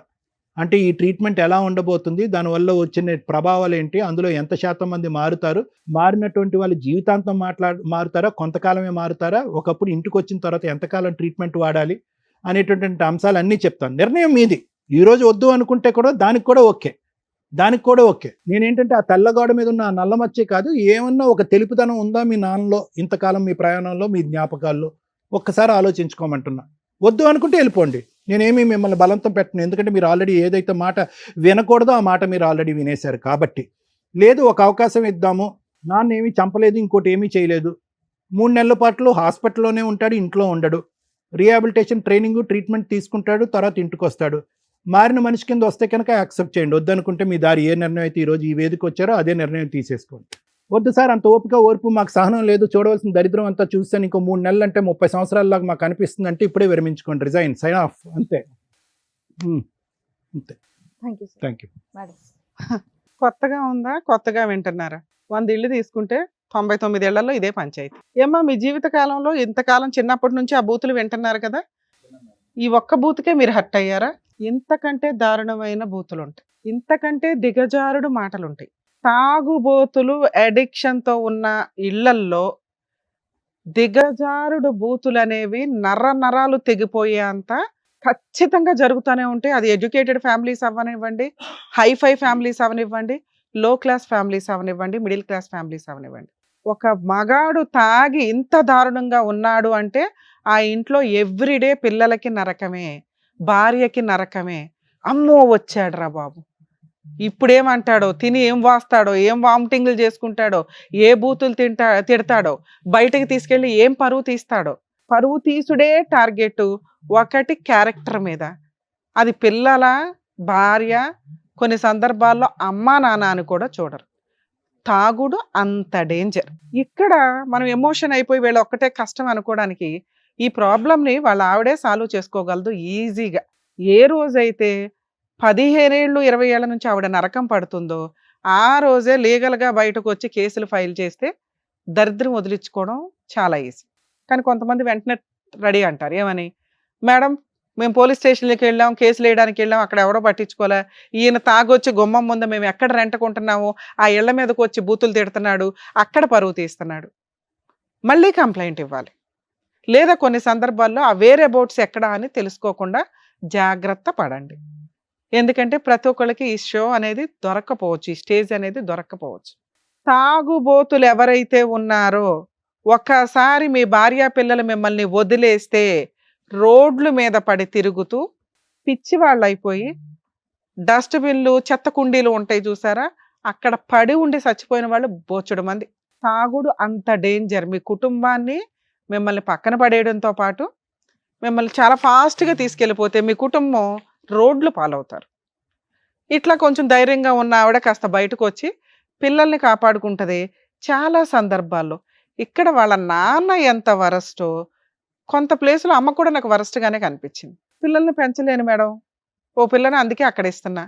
అంటే ఈ ట్రీట్మెంట్ ఎలా ఉండబోతుంది, దానివల్ల వచ్చిన ప్రభావాలు ఏంటి, అందులో ఎంత శాతం మంది మారుతారు, మారినటువంటి వాళ్ళు జీవితాంతం మారుతారా, కొంతకాలమే మారుతారా, ఒకప్పుడు ఇంటికి వచ్చిన తర్వాత ఎంతకాలం ట్రీట్మెంట్ వాడాలి అనేటటువంటి అంశాలన్నీ చెప్తాను. నిర్ణయం మీది. ఈరోజు వద్దు అనుకుంటే కూడా దానికి కూడా ఓకే. నేనేంటంటే ఆ తెల్లగోడ మీద ఉన్న నల్ల మచ్చే కాదు, ఏమన్నా ఒక తెలుపుతనం ఉందా మీ నాన్నలో ఇంతకాలం మీ ప్రయాణంలో, మీ జ్ఞాపకాల్లో? ఒక్కసారి ఆలోచించుకోమంటున్నా. వద్దు అనుకుంటే వెళ్ళిపోండి, నేనేమి మిమ్మల్ని బలవంతం పెట్టను. ఎందుకంటే మీరు ఆల్రెడీ ఏదైతే మాట వినకూడదో ఆ మాట మీరు ఆల్రెడీ వినేశారు కాబట్టి. లేదు ఒక అవకాశం ఇద్దాము, నాన్న ఏమీ చంపలేదు, ఇంకోటి ఏమీ చేయలేదు, 3 నెలల పాటు హాస్పిటల్లోనే ఉంటాడు, ఇంట్లో ఉండడు, రీహాబిలిటేషన్ ట్రైనింగ్ ట్రీట్మెంట్ తీసుకుంటాడు, తర్వాత ఇంటికి వస్తాడు. మారిన మనిషి కింద వస్తే కనుక యాక్సెప్ట్ చేయండి. వద్దనుకుంటే మీ దారి ఏ నిర్ణయం అయితే ఈరోజు ఈ వేదిక వచ్చారో అదే నిర్ణయం తీసేసుకోండి. వద్దు సార్ అంత ఓర్పు మాకు సహనం లేదు, చూడవలసిన దరిద్రం అంతా చూస్తాను, ఇంకో 3 నెలలు అంటే 30 సంవత్సరాలలాగా మాకు అనిపిస్తుంది అంటే ఇప్పుడే విరమించుకోండి, రిజైన్, సైన్ ఆఫ్, అంతే. అంతే. Thank you. కొత్తగా ఉందా, కొత్తగా వింటున్నారా? 100 ఇళ్ళు తీసుకుంటే 99 ఏళ్లలో ఇదే పంచాయతీ. ఏమ్మా మీ జీవిత కాలంలో ఇంతకాలం చిన్నప్పటి నుంచి ఆ బూతులు వింటున్నారు కదా, ఈ ఒక్క బూతుకే మీరు హర్ట్ అయ్యారా? ఇంతకంటే దారుణమైన బూతులు ఉంటాయి, ఇంతకంటే దిగజారుడు మాటలు ఉంటాయి. తాగుబోతులు అడిక్షన్ తో ఉన్న ఇళ్లల్లో దిగజారుడు బూతులు అనేవి నరాలు తెగిపోయే అంత ఖచ్చితంగా జరుగుతూనే ఉంటాయి. అది ఎడ్యుకేటెడ్ ఫ్యామిలీస్ అవ్వనివ్వండి, హైఫై ఫ్యామిలీస్ అవనివ్వండి, లో క్లాస్ ఫ్యామిలీస్ అవనివ్వండి, మిడిల్ క్లాస్ ఫ్యామిలీస్ అవనివ్వండి. ఒక మగాడు తాగి ఇంత దారుణంగా ఉన్నాడు అంటే ఆ ఇంట్లో ఎవ్రీడే పిల్లలకి నరకమే, భార్యకి నరకమే. అమ్మో వచ్చాడురా బాబు, ఇప్పుడేమంటాడో, తిని ఏం వాస్తాడో, ఏం వామిటింగ్లు చేసుకుంటాడో, ఏ బూతులు తిడతాడో, బయటకు తీసుకెళ్ళి ఏం పరువు తీస్తాడో. పరువు తీసుడే టార్గెట్ ఒకటి క్యారెక్టర్ మీద. అది పిల్లల, భార్య, కొన్ని సందర్భాల్లో అమ్మా నాన్న అని కూడా చూడరు. తాగుడు అంత డేంజర్. ఇక్కడ మనం ఎమోషన్ అయిపోయి వీళ్ళ ఒక్కటే కష్టం అనుకోవడానికి ఈ ప్రాబ్లంని వాళ్ళ ఆవిడే సాల్వ్ చేసుకోగలదు ఈజీగా. ఏ రోజైతే 15 ఏళ్ళు 20 ఏళ్ల నుంచి ఆవిడ నరకం పడుతుందో ఆ రోజే లీగల్గా బయటకు వచ్చి కేసులు ఫైల్ చేస్తే దరిద్రం వదిలించుకోవడం చాలా ఈజీ. కానీ కొంతమంది వెంటనే రెడీ అంటారు, ఏమని, మేడం మేము పోలీస్ స్టేషన్కి వెళ్ళాం, కేసులు వేయడానికి వెళ్ళాం, అక్కడ ఎవడో పట్టించుకోలే, ఈయన తాగొచ్చి గుమ్మం ముందు మేము ఎక్కడ రెంటకుంటున్నాము ఆ ఇళ్ల మీదకి వచ్చి బూతులు తిడుతున్నాడు, అక్కడ పరువు తీస్తున్నాడు, మళ్ళీ కంప్లైంట్ ఇవ్వాలి. లేదా కొన్ని సందర్భాల్లో ఆ వేరే బోట్స్ ఎక్కడ అని తెలుసుకోకుండా జాగ్రత్త పడండి. ఎందుకంటే ప్రతి ఒక్కళ్ళకి ఈ షో అనేది దొరక్కపోవచ్చు, ఈ స్టేజ్ అనేది దొరక్కపోవచ్చు. తాగుబోతులు ఎవరైతే ఉన్నారో ఒక్కసారి మీ భార్య పిల్లలు మిమ్మల్ని వదిలేస్తే రోడ్ల మీద పడి తిరుగుతూ పిచ్చి వాళ్ళు అయిపోయి, డస్ట్బిన్లు, చెత్త కుండీలు ఉంటాయి చూసారా, అక్కడ పడి ఉండి చచ్చిపోయిన వాళ్ళు బోచుడు మంది. తాగుడు అంత డేంజర్. మీ కుటుంబాన్ని మిమ్మల్ని పక్కన పడేయడంతో పాటు మిమ్మల్ని చాలా ఫాస్ట్గా తీసుకెళ్ళిపోతే మీ కుటుంబం రోడ్లు పాలవుతారు. ఇట్లా కొంచెం ధైర్యంగా ఉన్న ఆవిడ కాస్త బయటకు వచ్చి పిల్లల్ని కాపాడుకుంటుంది చాలా సందర్భాల్లో. ఇక్కడ వాళ్ళ నాన్న ఎంత వరస్టో, కొంత ప్లేస్లో అమ్మ కూడా నాకు వరస్ట్గానే కనిపించింది. పిల్లల్ని పెంచలేను మేడం, ఓ పిల్లని అందుకే అక్కడ ఇస్తున్నా,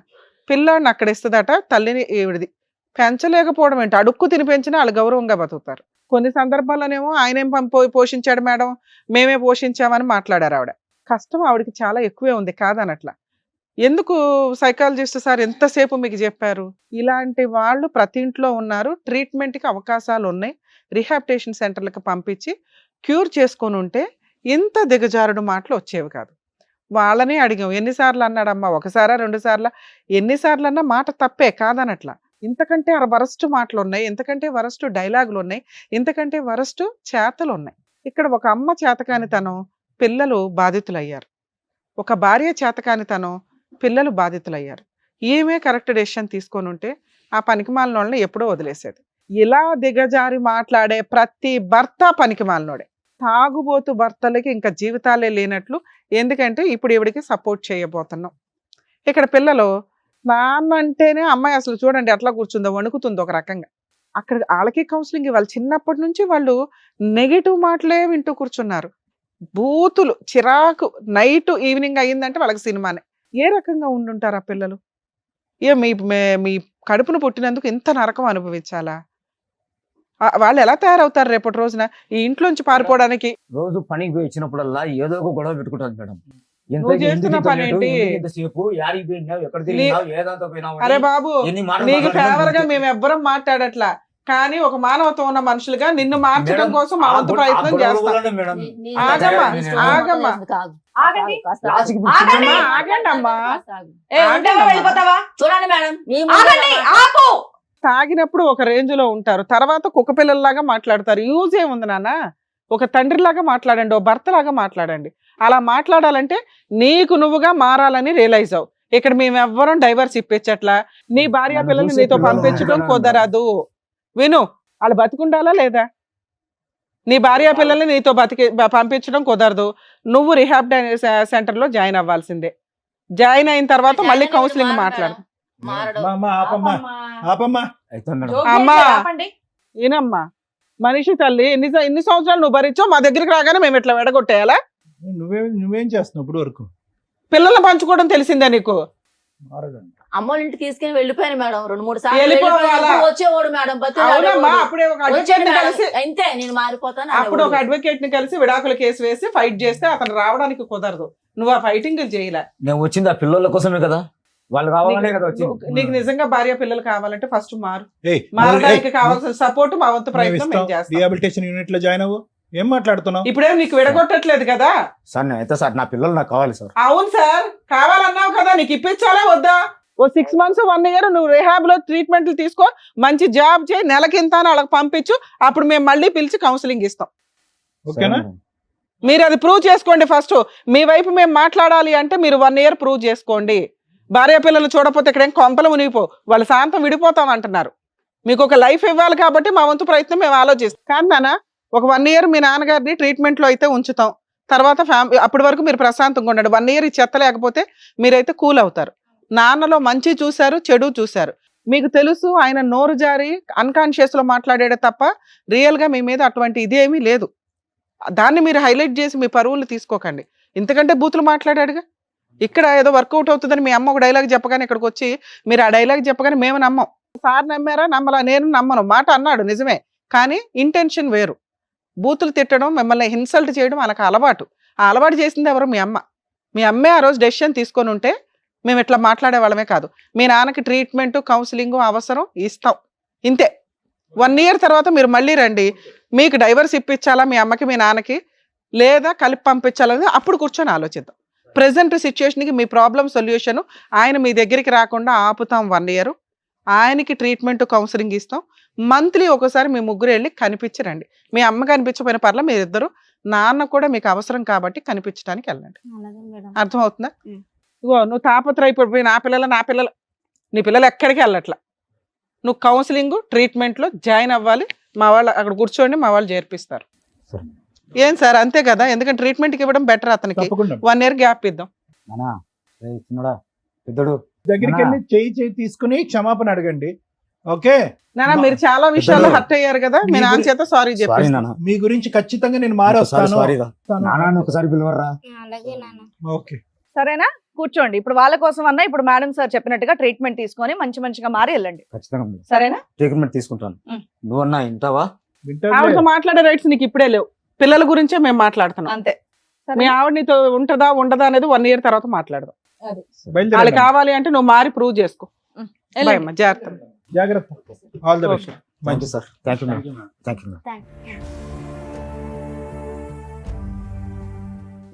పిల్లాడిని అక్కడ ఇస్తుందట తల్లిని, ఈవిడిది పెంచలేకపోవడం ఏంటి, అడుక్కు తిని పెంచినా వాళ్ళు గౌరవంగా బతుకుతారు. కొన్ని సందర్భాల్లోనేమో ఆయనేం పోషించాడు మేడం, మేమే పోషించామని మాట్లాడారు ఆవిడ. కష్టం ఆవిడకి చాలా ఎక్కువే ఉంది కాదనట్లా. ఎందుకు సైకాలజిస్ట్ సార్ ఎంతసేపు మీకు చెప్పారు? ఇలాంటి వాళ్ళు ప్రతి ఇంట్లో ఉన్నారు, ట్రీట్మెంట్కి అవకాశాలు ఉన్నాయి, రిహాబిటేషన్ సెంటర్లకు పంపించి క్యూర్ చేసుకొని ఉంటే ఇంత దిగజారుడు మాటలు వచ్చేవి కాదు. వాళ్ళని అడిగాం, ఎన్నిసార్లు అన్నాడమ్మా, ఒకసారా 2 సార్లు, ఎన్నిసార్లు అన్నా మాట తప్పే కాదనట్లా. ఇంతకంటే వరస్ట్ మాటలు ఉన్నాయి, ఇంతకంటే వరస్ట్ డైలాగులు ఉన్నాయి, ఇంతకంటే వరస్ట్ చేతలు ఉన్నాయి. ఇక్కడ ఒక అమ్మ చేతకానితనం, పిల్లలు బాధితులయ్యారు. ఒక భార్య చేతకానితనం, పిల్లలు బాధితులయ్యారు. ఈమె కరెక్ట్ డెసిషన్ తీసుకొని ఉంటే ఆ పనికిమాలిన వాళ్ళని ఎప్పుడో వదిలేసేది. ఇలా దిగజారి మాట్లాడే ప్రతి భర్త పనికిమాలినోడే. తాగుబోతు భర్తలకి ఇంకా జీవితాలే లేనట్లు. ఎందుకంటే ఇప్పుడు ఈవిడికి సపోర్ట్ చేయబోతున్నాం. ఇక్కడ పిల్లలు నాన్న అంటేనే అమ్మాయి అసలు చూడండి ఎట్లా కూర్చుందో, వణుకుతుందో ఒక రకంగా. అక్కడ వాళ్ళకి కౌన్సిలింగ్ ఇవ్వాలి. చిన్నప్పటి నుంచి వాళ్ళు నెగిటివ్ మాటలే వింటూ కూర్చున్నారు. బూతులు, చిరాకు, నైట్ ఈవినింగ్ అయ్యిందంటే వాళ్ళకి సినిమానే. ఏ రకంగా ఉండుంటారు ఆ పిల్లలు? మీ కడుపును పుట్టినందుకు ఇంత నరకం అనుభవించాలా? వాళ్ళు ఎలా తయారవుతారు రేపటి రోజున ఈ ఇంట్లోంచి పారిపోవడానికి? రోజు పనికి పోయి వచ్చినప్పుడల్లా ఏదో ఒక గొడవ పెట్టుకుంటాను మేడం. నువ్వు చేస్తున్న పని ఏంటి? అరే బాబు, నీకు ఫేవర్ గా మేము ఎవ్వరం మాట్లాడట్లా, కానీ ఒక మానవత్వం ఉన్న మనుషులుగా నిన్ను మార్చడం కోసం మా వంతు ప్రయత్నం చేస్తాం. ఆగమ్మా, ఆగమ్మా, ఆగండి అమ్మా. చూడండి మేడం, తాగినప్పుడు ఒక రేంజ్ లో ఉంటారు, తర్వాత కుక్క పిల్లల్లాగా మాట్లాడతారు. యూజ్ ఏముంది నాన్న? ఒక తండ్రిలాగా మాట్లాడండి, ఓ భర్తలాగా మాట్లాడండి. అలా మాట్లాడాలంటే నీకు నువ్వుగా మారాలని రియలైజ్ అవు. ఇక్కడ మేము ఎవ్వరం డైవర్స్ ఇప్పించట్లా, నీ భార్య పిల్లల్ని నీతో పంపించడం కుదరదు. విను, వాళ్ళు బతుకుండాలా లేదా? నీ భార్య పిల్లల్ని నీతో పంపించడం కుదరదు. నువ్వు రిహాబ్ సెంటర్లో జాయిన్ అవ్వాల్సిందే. జాయిన్ అయిన తర్వాత మళ్ళీ కౌన్సిలింగ్ మాట్లాడు. ఆపమ్మా అయితే మేడం జోక్ అమ్మా. చేస్తే ఆపండి. ఏనమ్మా మనిషి తల్లి ఎన్ని సంవత్సరాలు నువ్వు భరించావు, మా దగ్గరికి రాగానే మేము ఇట్లా వెడగొట్టేయాలా? నువ్వేం చేస్తున్నావు ఇప్పుడు వరకు? పిల్లల్ని పంచుకోవడం తెలిసిందా నీకు? అమ్మోళ్ళ ఇంటికి తీసుకుని వెళ్ళిపోయాను మేడం 2-3 సార్లు వెళ్ళిపోవాలా? వెళ్ళిపోయాను. వచ్చేవాడు మేడం అవునమ్మా, అప్పుడే ఒక అడ్వకేట్ ని కలిసి అంతే నేను మారిపోతాను అప్పుడు ఒక అడ్వకేట్ ని కలిసి విడాకుల కేసు వేసి ఫైట్ చేస్తే అతను రావడానికి కుదరదు. నువ్వు ఆ ఫైటింగ్ చేయలే. నేను వచ్చింది ఆ పిల్లల కోసమే కదా, వాళ్ళు కావాలనే కదా వచ్చింది. నీకు నిజంగా భార్య పిల్లలు కావాలంటే ఫస్ట్ మారు. ఏయ్, మారడానికి కావాల్సిన సపోర్ట్ మా వంతు ప్రయత్నం మేము చేస్తాం. రిహాబిలిటేషన్ యూనిట్ లో జాయిన్ అవ్వు. ఏం మాట్లాడుతున్నావు? ఇప్పుడేం నీకు విడగొట్టట్లేదు కదా? సార్ అయితే సార్ నా పిల్లలు నాకు కావాలి సార్. అవును సార్, కావాలన్నావు కదా, నీకు ఇప్పించాలే వద్దా? ఓ 6 months 1 year నువ్వు రిహాబ్ లో ట్రీట్మెంట్లు తీసుకో, మంచి జాబ్ చేయి, నెలకింత అని వాళ్ళకి పంపించు, అప్పుడు మేము మళ్ళీ పిలిచి కౌన్సిలింగ్ ఇస్తాం. ఓకేనా? మీరు అది ప్రూవ్ చేసుకోండి ఫస్ట్. మీ వైపు మేము మాట్లాడాలి అంటే మీరు 1 year ప్రూవ్ చేసుకోండి. భార్య పిల్లలు చూడపోతే ఇక్కడ ఏం కొంపలు మునిగిపో, వాళ్ళు శాంతం విడిపోతాం అంటున్నారు. మీకు ఒక లైఫ్ ఇవ్వాలి కాబట్టి మా వంతు ప్రయత్నం మేము ఆలోచిస్తాం. కానీ నాన్న ఒక 1 year మీ నాన్నగారిని ట్రీట్మెంట్ లో అయితే ఉంచుతాం, తర్వాత అప్పటి వరకు మీరు ప్రశాంతంగా ఉండండి. 1 year ఈ చెత్త లేకపోతే మీరైతే కూల్ అవుతారు. నాన్నలో మంచి చూశారు, చెడు చూశారు, మీకు తెలుసు. ఆయన నోరు జారి అన్కాన్షియస్ లో మాట్లాడాడే తప్ప రియల్ గా మీ మీద అటువంటి ఇదేమీ లేదు. దాన్ని మీరు హైలైట్ చేసి మీ పరువులు తీసుకోకండి. ఇంతకంటే బూతులు మాట్లాడాడుగా. ఇక్కడ ఏదో వర్కౌట్ అవుతుందని మీ అమ్మ ఒక డైలాగ్ చెప్పగానే ఇక్కడికి వచ్చి మీరు ఆ డైలాగ్ చెప్పగానే మేము నమ్మం. సార్ నమ్మారా? నమ్మలా? నేను నమ్మను. మాట అన్నాడు నిజమే, కానీ ఇంటెన్షన్ వేరు. బూతులు తిట్టడం, మిమ్మల్ని ఇన్సల్ట్ చేయడం వాళ్ళకి అలవాటు. ఆ అలవాటు చేసింది ఎవరు? మీ అమ్మ. మీ అమ్మే ఆ రోజు డెసిషన్ తీసుకొని ఉంటే మేము ఇట్లా మాట్లాడే వాళ్ళమే కాదు. మీ నాన్నకి ట్రీట్మెంట్ కౌన్సిలింగ్ అవసరం, ఇస్తాం, ఇంతే. 1 year తర్వాత మీరు మళ్ళీ రండి. మీకు డైవర్స్ ఇప్పించాలా మీ అమ్మకి మీ నాన్నకి, లేదా కలిపి పంపించాలని అప్పుడు కూర్చొని ఆలోచిద్దాం. ప్రజెంట్ సిచ్యువేషన్కి మీ ప్రాబ్లం సొల్యూషన్ ఆయన మీ దగ్గరికి రాకుండా ఆపుతాం 1 year. ఆయనకి ట్రీట్మెంట్ కౌన్సిలింగ్ ఇస్తాం. మంత్లీ ఒకసారి మీ ముగ్గురు వెళ్ళి కనిపించరండి. మీ అమ్మ కనిపించకపోయిన పర్ల మీరిద్దరు, నాన్న కూడా మీకు అవసరం కాబట్టి కనిపించడానికి వెళ్ళండి. అలాగే మేడం. అర్థమవుతుందా? ఇగో నువ్వు తాపత్రయపడిపోయి నా పిల్లలు నీ పిల్లలు ఎక్కడికి వెళ్ళట్లా. నువ్వు కౌన్సిలింగ్ ట్రీట్మెంట్లో జాయిన్ అవ్వాలి. మా వాళ్ళు అక్కడ కూర్చోండి, మా వాళ్ళు చేర్పిస్తారు. ఏం సార్ అంతే కదా? ఎందుకంటే ట్రీట్మెంట్కి ఇవ్వడం బెటర్. అతనికి తప్పకుండా 1 year గ్యాప్ ఇద్దాం. నానా రేయ్ చిన్నోడా, పెద్దోడు దగ్గరికి వెళ్ళి చేయి తీసుకుని క్షమాపణ అడగండి. ఓకే? నాన్న మీరు చాలా విషయాల్లో హర్ట్ అయ్యారు కదా, మీ నాన్న చేత సారీ సారీ చెప్పి నాన్న, మీ గురించి ఖచ్చితంగా నేను మారొస్తాను. సారీ రా నాన్న, ఒకసారి పిలవర్రా. అలాగే నాన్న. ఓకే, సరేనా? కూర్చోండి. ఇప్పుడు వాళ్ళ కోసం అన్నా ఇప్పుడు మేడం సార్ చెప్పినట్టుగా ట్రీట్మెంట్ తీసుకొని మంచిగా మారి వెళ్ళండి. ఖచ్చితంగా సరేనా? ట్రీట్మెంట్ తీసుకుంటాను. ఉం. నువ్వన్నా ఇంటావా? వింటారులే. ఆవిడతో మాట్లాడే రైట్స్ నీకు ఇప్పుడే లేవు. పిల్లల గురించే మేము మాట్లాడుతున్నాం. అంతే. మీ ఆవిడ నీతో ఉంటదా ఉండదా అనేది 1 year తర్వాత మాట్లాడదాం. వాళ్ళు బయలుదేరండి. కావాలి అంటే నువ్వు మారి ప్రూవ్ చేసుకో. వెళ్ళండి. బాయ్ అమ్మా, జాగ్రత్త. జాగ్రత్త. All the best. Thank you sir. Thank you madam. Thank you madam. Thank you.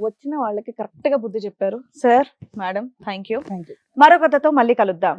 వచ్చిన వాళ్ళకి కరెక్ట్ గా బుద్ధి చెప్పారు sir, madam. Thank you. Thank you. మరొకతో మళ్ళీ కలుద్దాం.